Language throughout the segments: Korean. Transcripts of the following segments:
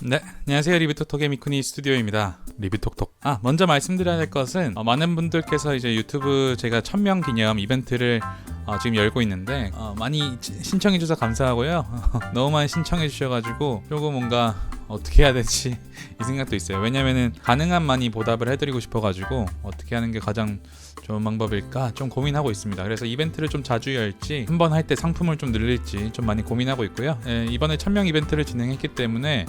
네, 안녕하세요. 리뷰톡톡의 미쿠니 스튜디오입니다. 리뷰톡톡. 먼저 말씀드려야 할 것은 많은 분들께서 이제 유튜브 제가 1000명 기념 이벤트를 지금 열고 있는데 많이 신청해 주셔서 감사하고요. 너무 많이 신청해 주셔가지고 조금 뭔가 어떻게 해야 될지 이 생각도 있어요. 왜냐면은 가능한 많이 보답을 해드리고 싶어가지고 어떻게 하는 게 가장 좋은 방법일까 좀 고민하고 있습니다. 그래서 이벤트를 좀 자주 열지 한 번 할 때 상품을 좀 늘릴지 좀 많이 고민하고 있고요. 이번에 1000명 이벤트를 진행했기 때문에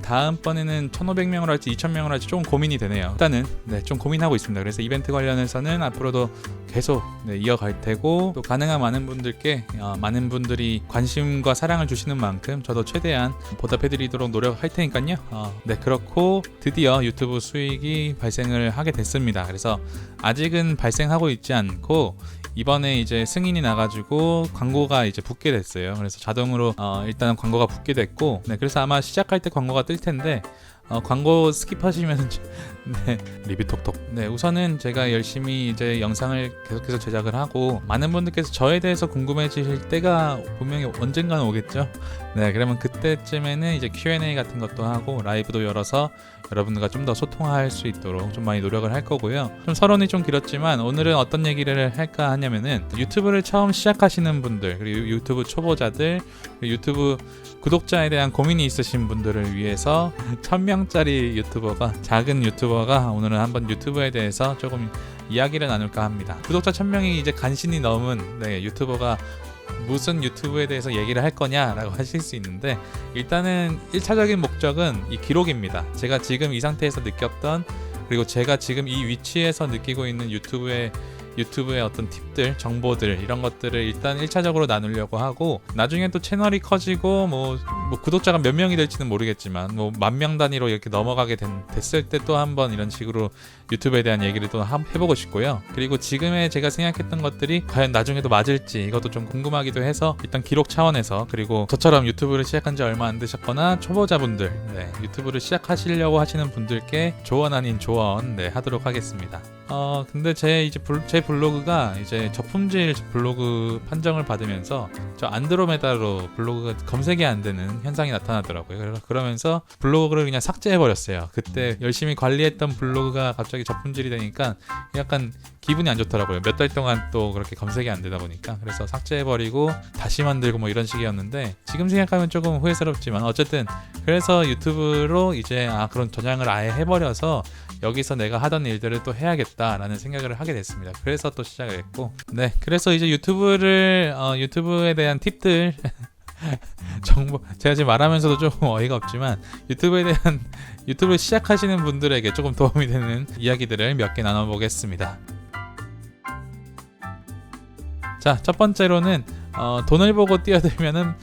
다음번에는 1500명을 할지 2000명을 할지 조금 고민이 되네요. 일단은 좀 고민하고 있습니다. 그래서 이벤트 관련해서는 앞으로도 계속 이어갈 테고, 또 가능한 많은 분들께 많은 분들이 관심과 사랑을 주시는 만큼 저도 최대한 보답해드리도록 노력할 테니까요. 그렇고 드디어 유튜브 수익이 발생을 하게 됐습니다. 그래서 아직은 발생하고 있지 않고 이번에 이제 승인이 나가지고 광고가 이제 붙게 됐어요. 그래서 자동으로 일단 광고가 붙게 됐고, 그래서 아마 시작할 때 광고가 뜰 텐데 광고 스킵하시면 리뷰톡톡. 우선은 제가 열심히 이제 영상을 계속해서 제작을 하고 많은 분들께서 저에 대해서 궁금해지실 때가 분명히 언젠가는 오겠죠. 그러면 그때쯤에는 이제 Q&A 같은 것도 하고 라이브도 열어서 여러분들과 좀 더 소통할 수 있도록 좀 많이 노력을 할 거고요. 좀 서론이 좀 길었지만 오늘은 어떤 얘기를 할까 하냐면은 유튜브를 처음 시작하시는 분들, 그리고 유튜브 초보자들, 그리고 유튜브 구독자에 대한 고민이 있으신 분들을 위해서 1000명짜리 유튜버가, 작은 유튜버가 오늘은 한번 유튜브에 대해서 조금 이야기를 나눌까 합니다. 구독자 1000명이 이제 간신히 넘은 유튜버가 무슨 유튜브에 대해서 얘기를 할 거냐라고 하실 수 있는데, 일단은 1차적인 목적은 이 기록입니다. 제가 지금 이 상태에서 느꼈던, 그리고 제가 지금 이 위치에서 느끼고 있는 유튜브의 어떤 팁들, 정보들, 이런 것들을 일단 1차적으로 나누려고 하고, 나중에 또 채널이 커지고 뭐 구독자가 몇 명이 될지는 모르겠지만 뭐 10,000명 단위로 이렇게 넘어가게 됐을 때 또 한번 이런 식으로 유튜브에 대한 얘기를 또 해보고 싶고요. 그리고 지금의 제가 생각했던 것들이 과연 나중에도 맞을지 이것도 좀 궁금하기도 해서 일단 기록 차원에서, 그리고 저처럼 유튜브를 시작한 지 얼마 안 되셨거나 초보자분들, 유튜브를 시작하시려고 하시는 분들께 조언 아닌 조언 하도록 하겠습니다. 근데 제 블로그가 이제 저품질 블로그 판정을 받으면서 저 안드로메다로 블로그가 검색이 안 되는 현상이 나타나더라고요. 그러면서 블로그를 그냥 삭제해버렸어요. 그때 열심히 관리했던 블로그가 갑자기 저품질이 되니까 약간 기분이 안 좋더라고요. 몇 달 동안 또 그렇게 검색이 안 되다 보니까. 그래서 삭제해버리고 다시 만들고 뭐 이런 식이었는데, 지금 생각하면 조금 후회스럽지만 어쨌든 그래서 유튜브로 이제 그런 저장을 아예 해버려서 여기서 내가 하던 일들을 또 해야겠다라는 생각을 하게 됐습니다. 그래서 또 시작을 했고, 그래서 이제 유튜브에 대한 팁들 정보, 제가 지금 말하면서도 조금 어이가 없지만 유튜브를 시작하시는 분들에게 조금 도움이 되는 이야기들을 몇 개 나눠보겠습니다. 자, 첫 번째로는 돈을 보고 뛰어들면은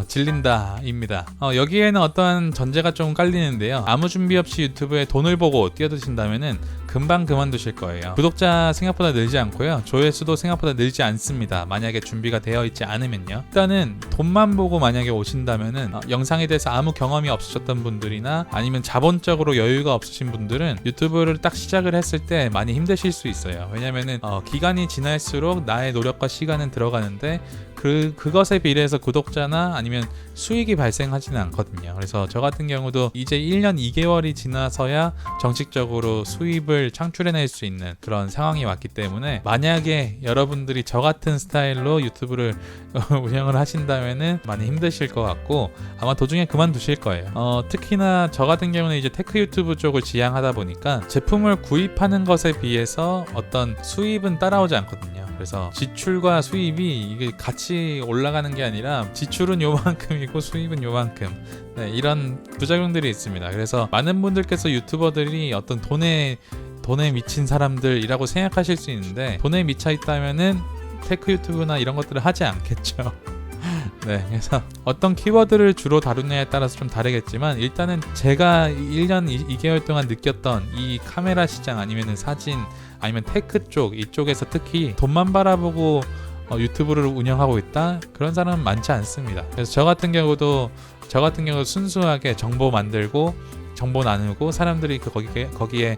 질린다입니다. 여기에는 어떠한 전제가 좀 깔리는데요. 아무 준비 없이 유튜브에 돈을 보고 뛰어드신다면은 금방 그만두실 거예요. 구독자 생각보다 늘지 않고요, 조회수도 생각보다 늘지 않습니다. 만약에 준비가 되어 있지 않으면요. 일단은 돈만 보고 만약에 오신다면은 영상에 대해서 아무 경험이 없으셨던 분들이나 아니면 자본적으로 여유가 없으신 분들은 유튜브를 딱 시작을 했을 때 많이 힘드실 수 있어요. 왜냐면은 기간이 지날수록 나의 노력과 시간은 들어가는데 그것에 비례해서 구독자나 아니면 수익이 발생하지는 않거든요. 그래서 저 같은 경우도 이제 1년 2개월이 지나서야 정식적으로 수입을 창출해낼 수 있는 그런 상황이 왔기 때문에, 만약에 여러분들이 저 같은 스타일로 유튜브를 운영을 하신다면은 많이 힘드실 것 같고 아마 도중에 그만두실 거예요. 특히나 저 같은 경우는 이제 테크 유튜브 쪽을 지향하다 보니까 제품을 구입하는 것에 비해서 어떤 수입은 따라오지 않거든요. 그래서 지출과 수입이 이게 같이 올라가는 게 아니라 지출은 요만큼이고 수입은 요만큼, 이런 부작용들이 있습니다. 그래서 많은 분들께서 유튜버들이 어떤 돈에 미친 사람들이라고 생각하실 수 있는데, 돈에 미쳐 있다면은 테크 유튜브나 이런 것들을 하지 않겠죠. 그래서 어떤 키워드를 주로 다루느냐에 따라서 좀 다르겠지만, 일단은 제가 1년 2개월 동안 느꼈던 이 카메라 시장, 아니면은 사진, 아니면 테크 쪽, 이쪽에서 특히 돈만 바라보고 유튜브를 운영하고 있다? 그런 사람은 많지 않습니다. 그래서 저 같은 경우도 순수하게 정보 만들고 정보 나누고 사람들이 거기에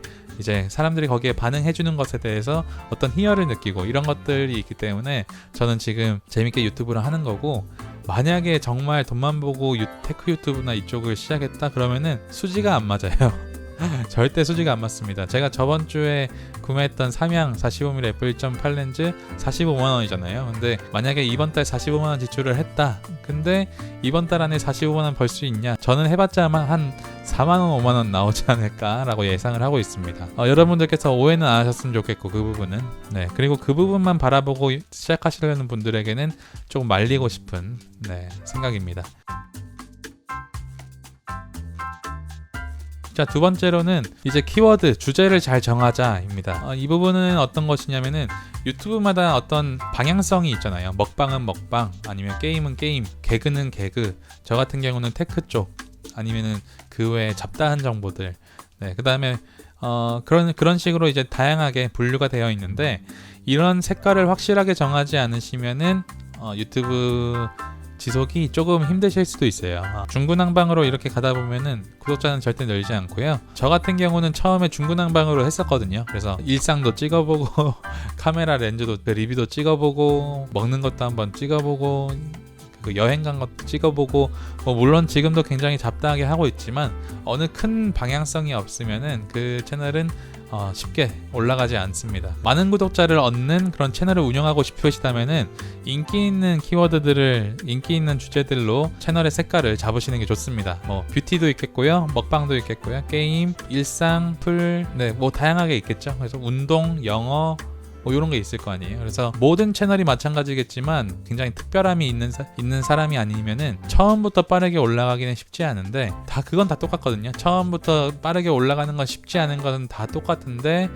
반응해주는 것에 대해서 어떤 희열을 느끼고 이런 것들이 있기 때문에 저는 지금 재밌게 유튜브를 하는 거고, 만약에 정말 돈만 보고 테크 유튜브나 이쪽을 시작했다 그러면은 수지가 안 맞아요. 절대 수지가 안 맞습니다. 제가 저번 주에 구매했던 삼양 45mm f1.8 렌즈 45만원이잖아요. 근데 만약에 이번 달 45만원 지출을 했다. 근데 이번 달 안에 45만원 벌 수 있냐? 저는 해봤자 한 4만원 5만원 나오지 않을까 라고 예상을 하고 있습니다. 여러분들께서 오해는 안 하셨으면 좋겠고, 그 부분은. 네, 그리고 그 부분만 바라보고 시작하시려는 분들에게는 조금 말리고 싶은 생각입니다. 자, 두 번째로는 이제 키워드, 주제를 잘 정하자입니다. 이 부분은 어떤 것이냐면은 유튜브마다 어떤 방향성이 있잖아요. 먹방은 먹방, 아니면 게임은 게임, 개그는 개그, 저 같은 경우는 테크 쪽, 아니면은 그 외에 잡다한 정보들. 네, 그 다음에 그런 식으로 이제 다양하게 분류가 되어 있는데, 이런 색깔을 확실하게 정하지 않으시면은 유튜브 지속이 조금 힘드실 수도 있어요. 중구난방으로 이렇게 가다 보면은 구독자는 절대 늘지 않고요. 저 같은 경우는 처음에 중구난방으로 했었거든요. 그래서 일상도 찍어보고 카메라 렌즈도 리뷰도 찍어보고 먹는 것도 한번 찍어보고 여행 간 것도 찍어보고, 물론 지금도 굉장히 잡다하게 하고 있지만 어느 큰 방향성이 없으면은 그 채널은 쉽게 올라가지 않습니다. 많은 구독자를 얻는 그런 채널을 운영하고 싶으시다면은 인기 있는 키워드들을, 인기 있는 주제들로 채널의 색깔을 잡으시는 게 좋습니다. 뷰티도 있겠고요, 먹방도 있겠고요, 게임, 일상, 풀, 다양하게 있겠죠. 그래서 운동, 영어, 이런 게 있을 거 아니에요. 그래서 모든 채널이 마찬가지겠지만 굉장히 특별함이 있는 사람이 아니면은 처음부터 빠르게 올라가기는 쉽지 않은데, 그건 다 똑같거든요. 처음부터 빠르게 올라가는 건 쉽지 않은 것은 다 똑같은데,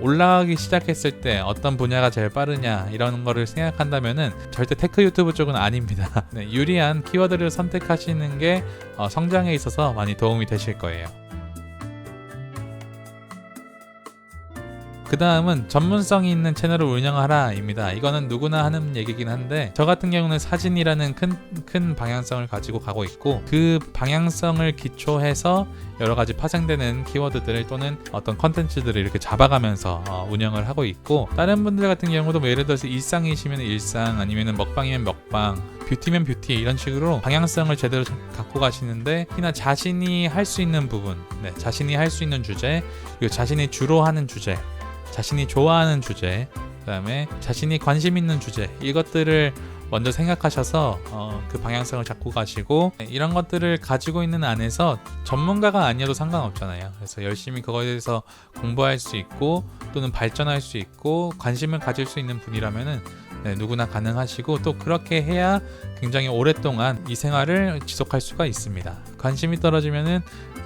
올라가기 시작했을 때 어떤 분야가 제일 빠르냐 이런 거를 생각한다면은 절대 테크 유튜브 쪽은 아닙니다. 유리한 키워드를 선택하시는 게 성장에 있어서 많이 도움이 되실 거예요. 그 다음은 전문성이 있는 채널을 운영하라 입니다. 이거는 누구나 하는 얘기긴 한데, 저 같은 경우는 사진이라는 큰 방향성을 가지고 가고 있고, 그 방향성을 기초해서 여러가지 파생되는 키워드들 또는 어떤 컨텐츠들을 이렇게 잡아가면서 운영을 하고 있고, 다른 분들 같은 경우도 예를 들어서 일상이시면 일상, 아니면 먹방이면 먹방, 뷰티면 뷰티, 이런 식으로 방향성을 제대로 갖고 가시는데, 특히나 자신이 할 수 있는 부분, 자신이 할 수 있는 주제, 그리고 자신이 주로 하는 주제, 자신이 좋아하는 주제, 그 다음에 자신이 관심 있는 주제, 이것들을 먼저 생각하셔서 그 방향성을 잡고 가시고, 이런 것들을 가지고 있는 안에서 전문가가 아니어도 상관없잖아요. 그래서 열심히 그거에 대해서 공부할 수 있고 또는 발전할 수 있고 관심을 가질 수 있는 분이라면은 누구나 가능하시고, 또 그렇게 해야 굉장히 오랫동안 이 생활을 지속할 수가 있습니다. 관심이 떨어지면은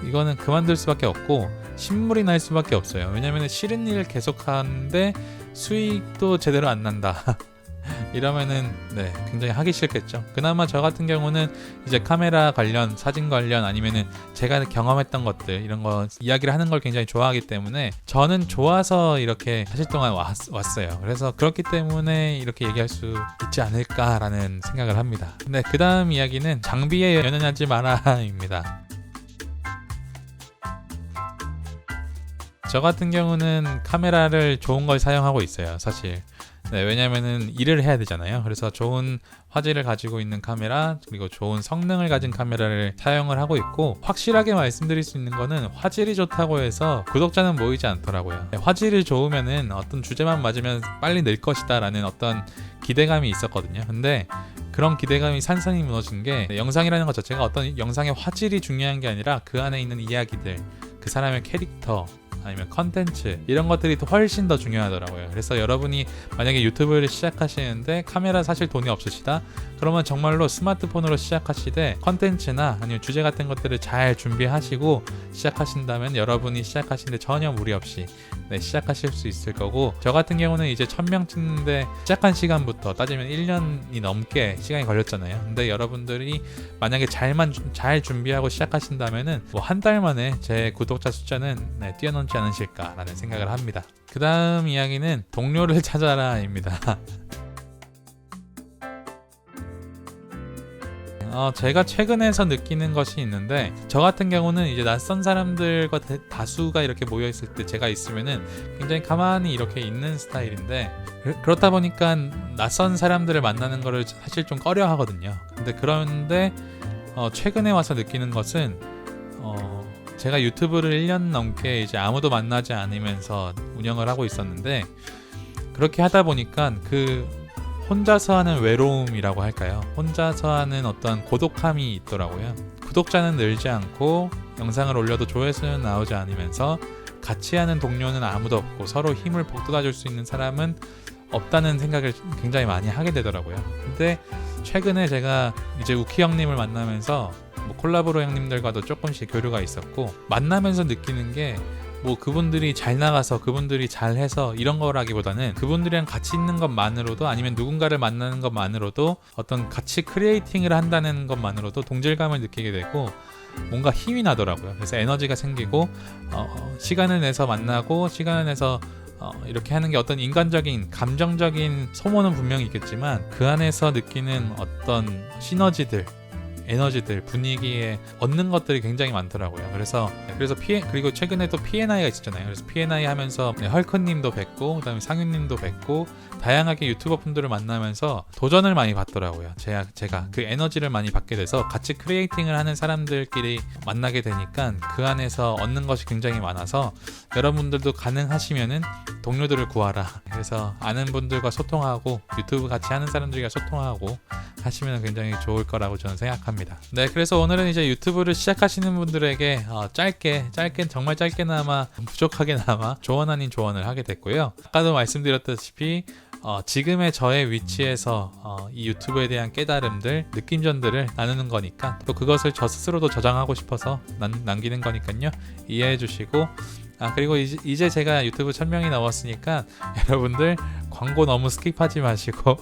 이거는 그만둘 수밖에 없고 신물이 날 수밖에 없어요. 왜냐면 싫은 일 계속 하는데 수익도 제대로 안 난다. 이러면은 굉장히 하기 싫겠죠. 그나마 저 같은 경우는 이제 카메라 관련, 사진 관련, 아니면은 제가 경험했던 것들, 이런 거 이야기를 하는 걸 굉장히 좋아하기 때문에 저는 좋아서 이렇게 사실 동안 왔어요. 그래서 그렇기 때문에 이렇게 얘기할 수 있지 않을까라는 생각을 합니다. 근데 그 다음 이야기는 장비에 연연하지 마라입니다. 저 같은 경우는 카메라를 좋은 걸 사용하고 있어요, 사실. 왜냐면은 일을 해야 되잖아요. 그래서 좋은 화질을 가지고 있는 카메라, 그리고 좋은 성능을 가진 카메라를 사용을 하고 있고, 확실하게 말씀드릴 수 있는 거는 화질이 좋다고 해서 구독자는 모이지 않더라고요. 화질이 좋으면은 어떤 주제만 맞으면 빨리 늘 것이다 라는 어떤 기대감이 있었거든요. 근데 그런 기대감이 산산이 무너진 게, 영상이라는 것 자체가 어떤 영상의 화질이 중요한 게 아니라 그 안에 있는 이야기들, 그 사람의 캐릭터, 아니면 컨텐츠, 이런 것들이 훨씬 더 중요하더라고요. 그래서 여러분이 만약에 유튜브를 시작하시는데 카메라 사실 돈이 없으시다? 그러면 정말로 스마트폰으로 시작하시되 컨텐츠나 아니면 주제 같은 것들을 잘 준비하시고 시작하신다면 여러분이 시작하시는데 전혀 무리 없이 시작하실 수 있을 거고, 저 같은 경우는 이제 1000명 찍는데 시작한 시간부터 따지면 1년이 넘게 시간이 걸렸잖아요. 근데 여러분들이 만약에 잘 준비하고 시작하신다면은 한 달 만에 제 구독자 숫자는 뛰어넘지 않으실까라는 생각을 합니다. 그 다음 이야기는 동료를 찾아라 입니다. 제가 최근에서 느끼는 것이 있는데, 저 같은 경우는 이제 낯선 사람들과 다수가 이렇게 모여 있을 때 제가 있으면은 굉장히 가만히 이렇게 있는 스타일인데, 그렇다 보니까 낯선 사람들을 만나는 거를 사실 좀 꺼려 하거든요. 그런데 최근에 와서 느끼는 것은 제가 유튜브를 1년 넘게 이제 아무도 만나지 않으면서 운영을 하고 있었는데, 그렇게 하다 보니까 그 혼자서 하는 외로움이라고 할까요? 혼자서 하는 어떤 고독함이 있더라고요. 구독자는 늘지 않고 영상을 올려도 조회수는 나오지 않으면서 같이 하는 동료는 아무도 없고 서로 힘을 북돋아줄 수 있는 사람은 없다는 생각을 굉장히 많이 하게 되더라고요. 근데 최근에 제가 이제 우키 형님을 만나면서 콜라보로 형님들과도 조금씩 교류가 있었고, 만나면서 느끼는 게 그분들이 잘 나가서 그분들이 잘 해서 이런 거라기보다는 그분들이랑 같이 있는 것만으로도, 아니면 누군가를 만나는 것만으로도, 어떤 같이 크리에이팅을 한다는 것만으로도 동질감을 느끼게 되고 뭔가 힘이 나더라고요. 그래서 에너지가 생기고 시간을 내서 만나고 시간을 내서 이렇게 하는 게 어떤 인간적인 감정적인 소모는 분명히 있겠지만 그 안에서 느끼는 어떤 시너지들, 에너지들, 분위기에 얻는 것들이 굉장히 많더라고요. 그래서 그리고 최근에 또 P&I가 있었잖아요. 그래서 P&I 하면서 헐크님도 뵙고, 그다음에 상윤님도 뵙고, 다양하게 유튜버 분들을 만나면서 도전을 많이 받더라고요. 제가 그 에너지를 많이 받게 돼서 같이 크리에이팅을 하는 사람들끼리 만나게 되니까 그 안에서 얻는 것이 굉장히 많아서, 여러분들도 가능하시면은 동료들을 구하라. 그래서 아는 분들과 소통하고 유튜브 같이 하는 사람들과 소통하고 하시면 굉장히 좋을 거라고 저는 생각합니다. 네, 그래서 오늘은 이제 유튜브를 시작하시는 분들에게 짧게 정말 짧게나마 부족하게나마 조언 아닌 조언을 하게 됐고요. 아까도 말씀드렸다시피 지금의 저의 위치에서 이 유튜브에 대한 깨달음들, 느낌전들을 나누는 거니까, 또 그것을 저 스스로도 저장하고 싶어서 남기는 거니까요. 이해해 주시고, 그리고 이제 제가 유튜브 1000명이 넘었으니까 여러분들 광고 너무 스킵하지 마시고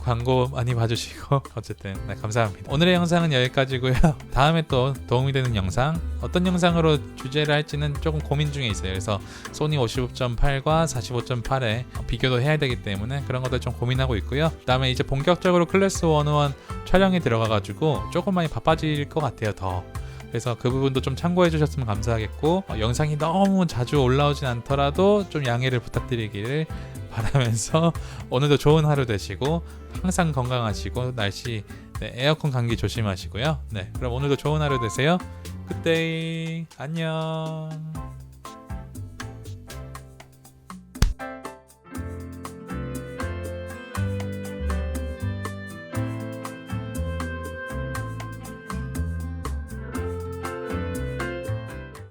광고 많이 봐주시고, 어쨌든 감사합니다. 오늘의 영상은 여기까지고요. 다음에 또 도움이 되는 영상, 어떤 영상으로 주제를 할지는 조금 고민 중에 있어요. 그래서 소니 55.8과 45.8에 비교도 해야 되기 때문에 그런 것들 좀 고민하고 있고요. 그다음에 이제 본격적으로 클래스 101 촬영에 들어가가지고 조금 많이 바빠질 것 같아요. 그래서 그 부분도 좀 참고해 주셨으면 감사하겠고, 영상이 너무 자주 올라오진 않더라도 좀 양해를 부탁드리기를 바라면서 오늘도 좋은 하루 되시고 항상 건강하시고 날씨 에어컨 감기 조심하시고요. 그럼 오늘도 좋은 하루 되세요. 굿데이, 안녕.